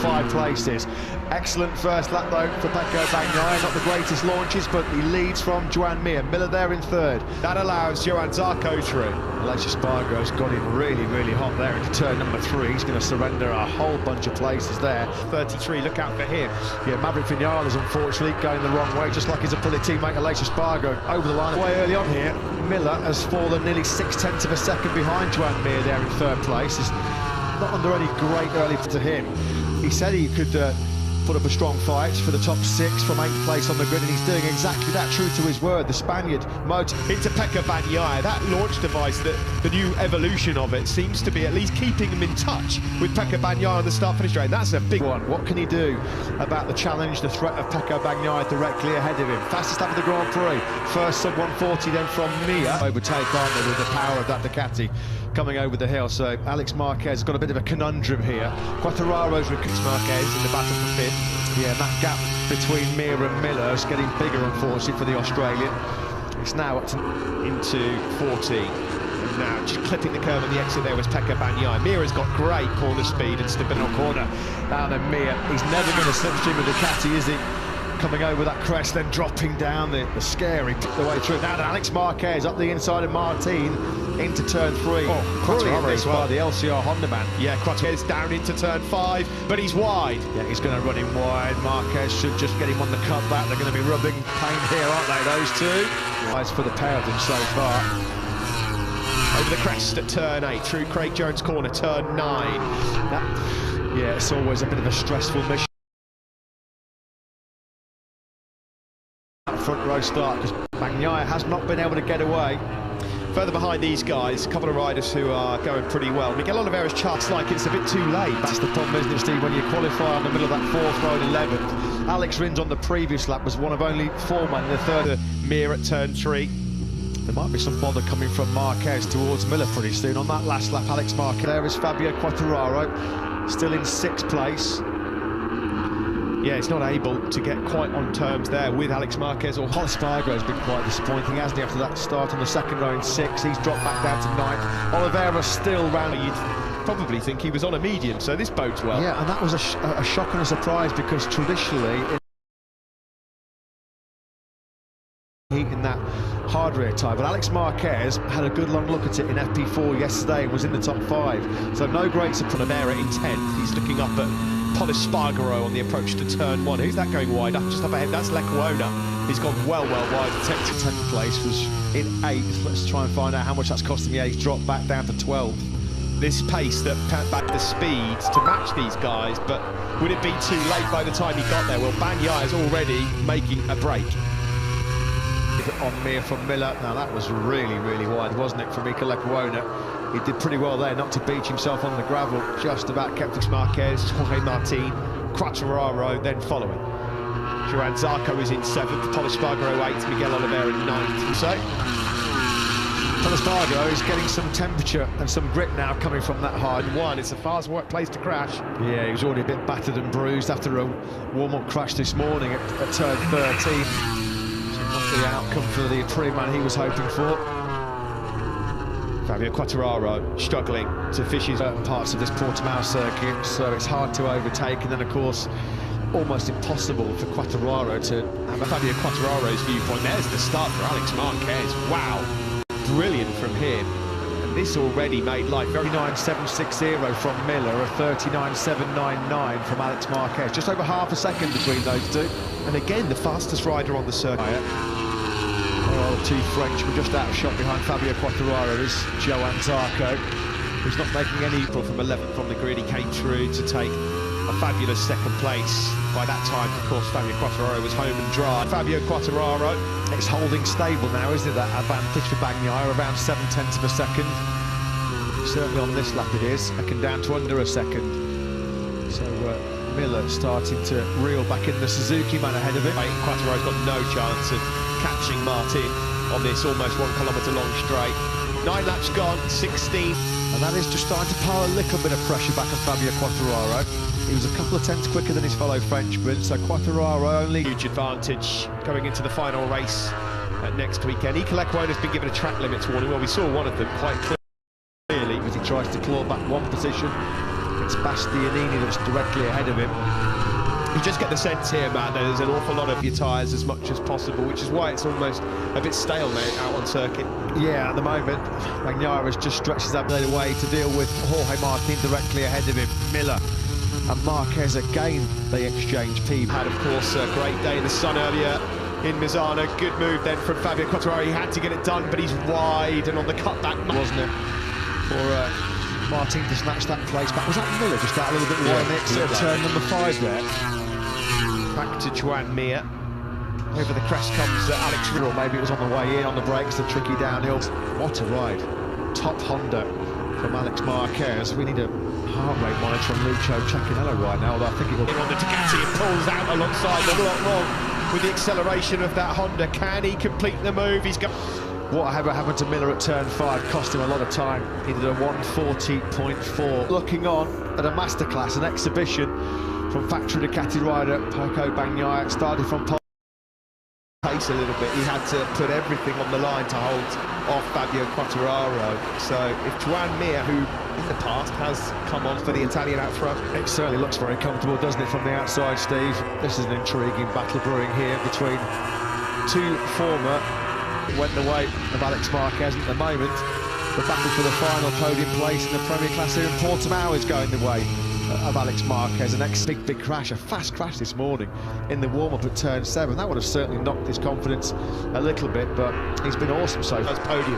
5 places. Excellent first lap though for Pecco Bagnaia, not the greatest launches, but he leads from Joan Mir. Miller there in 3rd. That allows Johan Zarco through. Aleix Espargaro's got him really, really hot there into turn number 3. He's going to surrender a whole bunch of places there. 33, look out for him. Yeah, Maverick Vinales unfortunately going the wrong way, just like his Aprilia teammate Aleix Espargaro over the line. Way early on here, Miller has fallen nearly 6/10 of a second behind Joan Mir there in 3rd place. He's not under any great early to him. He said he could put up a strong fight for the top 6 from 8th place on the grid, and he's doing exactly that, true to his word. The Spaniard into Pecco Bagnaia. That launch device, the new evolution of it, seems to be at least keeping him in touch with Pecco Bagnaia on the start-finish straight. That's a big one. What can he do about the challenge, the threat of Pecco Bagnaia directly ahead of him? Fastest lap of the Grand Prix. First sub 140 then from Mir. Overtake, aren't they, with the power of that Ducati coming over the hill. So Alex Marquez has got a bit of a conundrum here. Quattararo's recruits Marquez in the battle for 5th. Yeah, that gap between Mir and Miller is getting bigger, unfortunately, for the Australian. It's now up to into 14. And now just clipping the curve on the exit there was Pecco Bagnaia. Mir has got great corner speed and stability on corner. And then Mir, he's never going to slipstream with Ducati, is he? Coming over that crest, then dropping down the scary, picked the way through. Now Alex Marquez up the inside of Martin into turn 3. Oh, Quattararo as well. By the LCR Honda man. Yeah, Quattararo down into turn 5, but he's wide. Yeah, he's going to run him wide. Marquez should just get him on the cutback. They're going to be rubbing pain here, aren't they, those two? Nice for the pair of them so far. Over the crest at turn 8, through Craig Jones' corner, turn 9. Yeah, it's always a bit of a stressful mission. Front row start, because Bagnaia has not been able to get away. Further behind these guys, a couple of riders who are going pretty well. Miguel Oliveira's charts like it's a bit too late. That's the problem, isn't it, Steve, when you qualify on the middle of that 4th row and 11th. Alex Rins on the previous lap was one of only 4 men in the 3rd. Mir at turn 3. There might be some bother coming from Marquez towards Miller pretty soon. On that last lap, Alex Marquez. There is Fabio Quattararo, still in 6th place. Yeah, he's not able to get quite on terms there with Alex Marquez. Or Espargaro has been quite disappointing, hasn't he, after that start on the 2nd row in 6th. He's dropped back down to 9th. Oliveira still round. You'd probably think he was on a medium, so this bodes well. Yeah, and that was a shock and a surprise, because traditionally in that hard rear tyre, but Alex Marquez had a good long look at it in FP4 yesterday and was in the top 5, so no great surprise. Oliveira in 10th. He's looking up at Paul Espargaro on the approach to turn 1. Who's that going wide? Just up ahead, that's Lecuona. He's gone well wide. Detected 10th place, was in 8th. Let's try and find out how much that's costing. Yeah, he's dropped back down to 12th. This pace that back the speeds to match these guys, but would it be too late by the time he got there? Well, Bagnaia is already making a break. On Mir from Miller. Now that was really, really wide, wasn't it, from Mika Lecuona? He did pretty well there, not to beach himself on the gravel. Just about kept Alex Marquez, Jorge Martin, Quattararo then following. Johan Zarco is in 7th, Paul Espargaro 8th, Miguel Oliveira 9th. So Paul Espargaro is getting some temperature and some grip now coming from that hard 1. It's a fast place to crash. Yeah, he was already a bit battered and bruised after a warm-up crash this morning at turn 13. Not the outcome for the Aprilia man he was hoping for. Fabio Quattararo struggling to fish his certain parts of this Portimao circuit, so it's hard to overtake, and then of course almost impossible for Quattararo to have Fabio Quattararo's viewpoint. There's the start for Alex Marquez. Wow, brilliant from him. And this already made life very 39.760 from Miller, a 39.799 from Alex Marquez. Just over half a second between those two. And again, the fastest rider on the circuit. Oh, the 2 Frenchmen just out of shot behind Fabio Quattararo is Johan Zarco, who's not making any from 11th from the grid. He came through to take a fabulous 2nd place. By that time, of course, Fabio Quattararo was home and dry. Fabio Quattararo, it's holding stable now, isn't it, that advantage for Bagnaia, around 7/10 of a second. Certainly on this lap it is, second down to under a second. So Miller starting to reel back in, the Suzuki man ahead of him. Quattararo's got no chance of catching Martin on this almost 1 kilometre long straight. 9 laps gone, 16. And that is just starting to pile a little bit of pressure back on Fabio Quattararo. He was a couple of tenths quicker than his fellow Frenchman, so Quattararo only... Huge advantage going into the final race next weekend. Mika Lecuona has been given a track limits warning. Well, we saw one of them quite clearly as he tries to claw back 1 position. it's Bastianini that's directly ahead of him. You just get the sense here, Matt, that there's an awful lot of your tyres as much as possible, which is why it's almost a bit stalemate out on circuit. Yeah, at the moment, Bagnaia has just stretched his ability away to deal with Jorge Martin directly ahead of him. Miller and Marquez again, they exchange P. Had, of course, a great day in the sun earlier in Misano. Good move then from Fabio Quartararo. He had to get it done, but he's wide and on the cutback, wasn't it? For Martin to snatch that place back. Was that Miller just out a little bit wide next to turn number 5 there? Back to Joan Mir. Over the crest comes Alex Or maybe it was on the way in, on the brakes, the tricky downhill. What a ride. Top Honda from Alex Marquez. We need a heart rate monitor on Lucio Ciacchinello right now, although I think it will... On the Ducati, it pulls out alongside them. A lot wrong with the acceleration of that Honda. Can he complete the move? He's got... Whatever happened to Miller at turn 5 cost him a lot of time. He did a 1:40.4. Looking on at a masterclass, an exhibition from factory Ducati rider Pecco Bagnaia. Started from pace a little bit. He had to put everything on the line to hold off Fabio Quartararo. So if Joan Mir, who in the past has come on for the Italian out front, it certainly looks very comfortable, doesn't it, from the outside, Steve? This is an intriguing battle brewing here between two former. Went the way of Alex Marquez. At the moment, the battle for the final podium place in the Premier Class here in Portimao is going the way of Alex Marquez. An big crash, a fast crash this morning in the warm-up at turn 7. That would have certainly knocked his confidence a little bit, but he's been awesome so far. First podium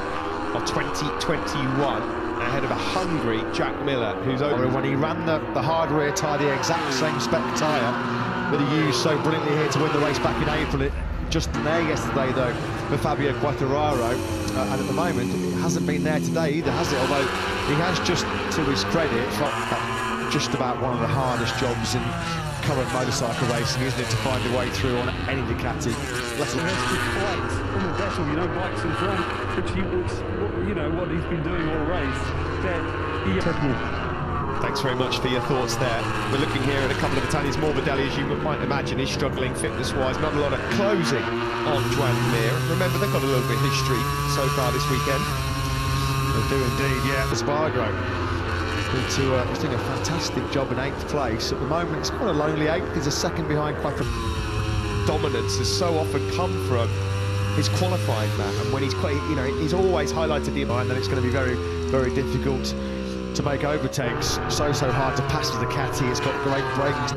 of 2021 ahead of a hungry Jack Miller, who's over. When he ran the hard rear tyre, the exact same spec tyre that he used so brilliantly here to win the race back in April. Just there yesterday, though, for Fabio Quartararo, and at the moment, it hasn't been there today either, has it? Although he has, just to his credit, just about one of the hardest jobs in current motorcycle racing, isn't it, to find a way through on any Ducati. Let's on the battle, you know, bikes in front, which he was, you know, what he's been doing all race. Thanks very much for your thoughts there. We're looking here at a couple of Italians. Morbidelli, as you might imagine, is struggling fitness-wise. Not a lot of closing on Joan Mir. Remember, they've got a little bit of history so far this weekend. They do indeed, yeah. Espargaro, he's doing a fantastic job in 8th place. At the moment, it's quite a lonely 8th. He's a second behind Quartararo. Dominance has so often come from his qualifying, Matt, and when he's quite, you know, he's always highlighted the mind that it's going to be very, very difficult to make overtakes. So hard to pass with the Ducati. It's got great brakes.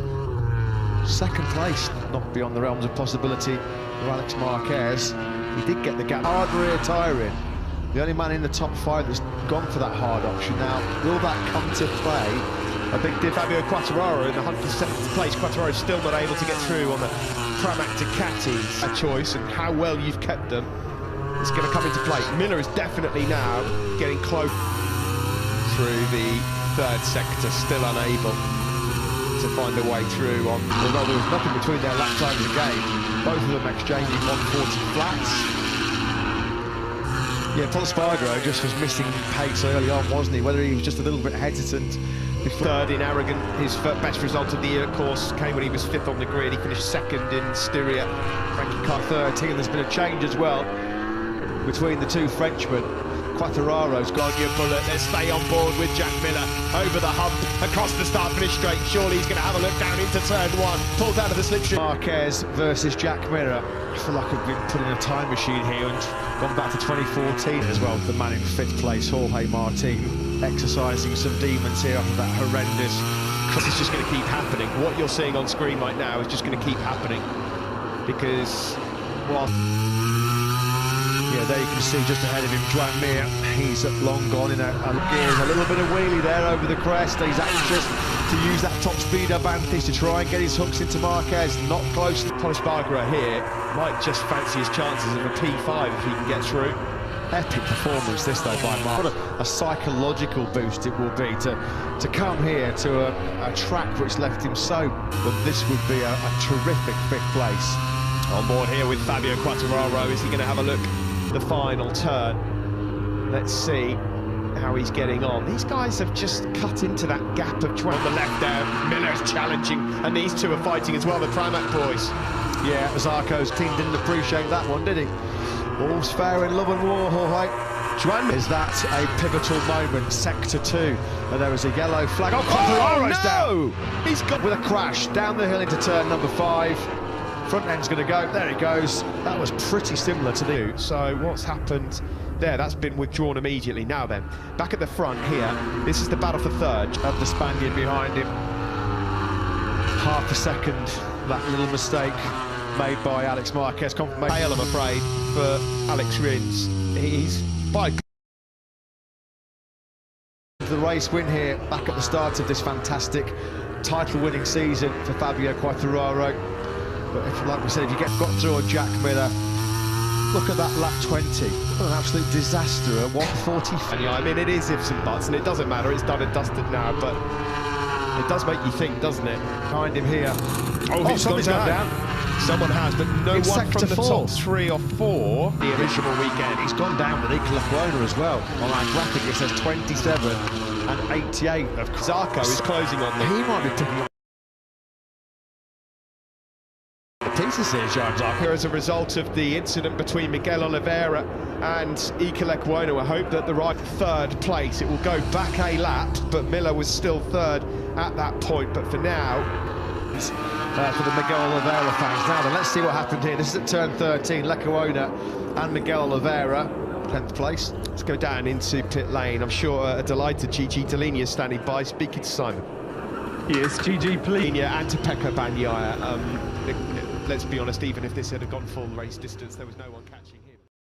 Second place, not beyond the realms of possibility for Alex Marquez. He did get the gap. Hard rear tyre in. The only man in the top 5 that's gone for that hard option. Now, will that come to play? I think Fabio Quartararo in the hunt for 7th place. Quartararo is still not able to get through on the Pramac Ducatis. A choice, and how well you've kept them is going to come into play. Miller is definitely now getting close through the 3rd sector, still unable to find a way through on. Although there was nothing between their lap times again, both of them exchanging 140 flats. Yeah, Paul Espargaro just was missing pace early on, wasn't he? Whether he was just a little bit hesitant. Third in Aragon, his best result of the year, of course, came when he was 5th on the grid. He finished 2nd in Styria. Frankie Car 13. There's been a change as well between the two Frenchmen. Quartararo's gone. Bullet. Let's stay on board with Jack Miller over the hump, across the start-finish straight. Surely he's going to have a look down into turn 1. Pulls out of the slipstream. Marquez versus Jack Miller. I feel like I've been put in a time machine here and gone back to 2014 as well. The man in 5th place, Jorge Martin, exercising some demons here after that horrendous. This is just going to keep happening. What you're seeing on screen right now is just going to keep happening, because, well, yeah, there you can see just ahead of him, Joan Mir. He's long gone in a gears. A little bit of wheelie there over the crest. He's anxious to use that top speed advantage to try and get his hooks into Marquez. Not close. Paul Espargaro here might just fancy his chances of a P5 if he can get through. Epic performance this though by Mark. What a psychological boost it will be to come here to a track which left him so, but this would be a terrific 5th place. On board here with Fabio Quartararo. Is he going to have a look the final turn? Let's see how he's getting on. These guys have just cut into that gap of on the left there. Miller's challenging, and these two are fighting as well, the Pramac boys. Yeah, Zarco's team didn't appreciate that one, did he? All's fair in love and war, Jorge. Is that a pivotal moment? Sector 2, and there was a yellow flag. Oh, no! down! He's got with a crash down the hill into turn number 5. Front end's going to go. There it goes. That was pretty similar to the. So what's happened there? That's been withdrawn immediately. Now then, back at the front here. This is the battle for third. Of the Spaniard behind him. Half a second. That little mistake made by Alex Marquez. Confirmation. Fail, I'm afraid, for Alex Rins. He's by the race win here back at the start of this fantastic title-winning season for Fabio Quartararo. But if, like we said, if you got through on Jack Miller, look at that lap 20. What an absolute disaster at 1:40. And yeah, I mean, it is ifs and buts, and it doesn't matter. It's done and dusted now, but it does make you think, doesn't it? Behind him here. Oh, somebody's gone down. Someone has, but no It's one from sector the 4. top 3 or 4 the original weekend. He's gone down with Icolaquona as well. On our graphic it says 27 and 88. Of Zarco is closing on them. He might be picking up the pieces here, James Zarco. Here as a result of the incident between Miguel Oliveira and Icolaquona. I hope that the right third place, it will go back a lap, but Miller was still third at that point. But for now, for the Miguel Oliveira fans. Now then, let's see what happened here. This is at turn 13, Lecuona and Miguel Oliveira, 10th place. Let's go down into pit lane. I'm sure a delighted Gigi Dall'Igna is standing by, speaking to Simon. Yes, Gigi, please. And to Pecco Bagnaia. Let's be honest, even if this had gone full race distance, there was no one catching.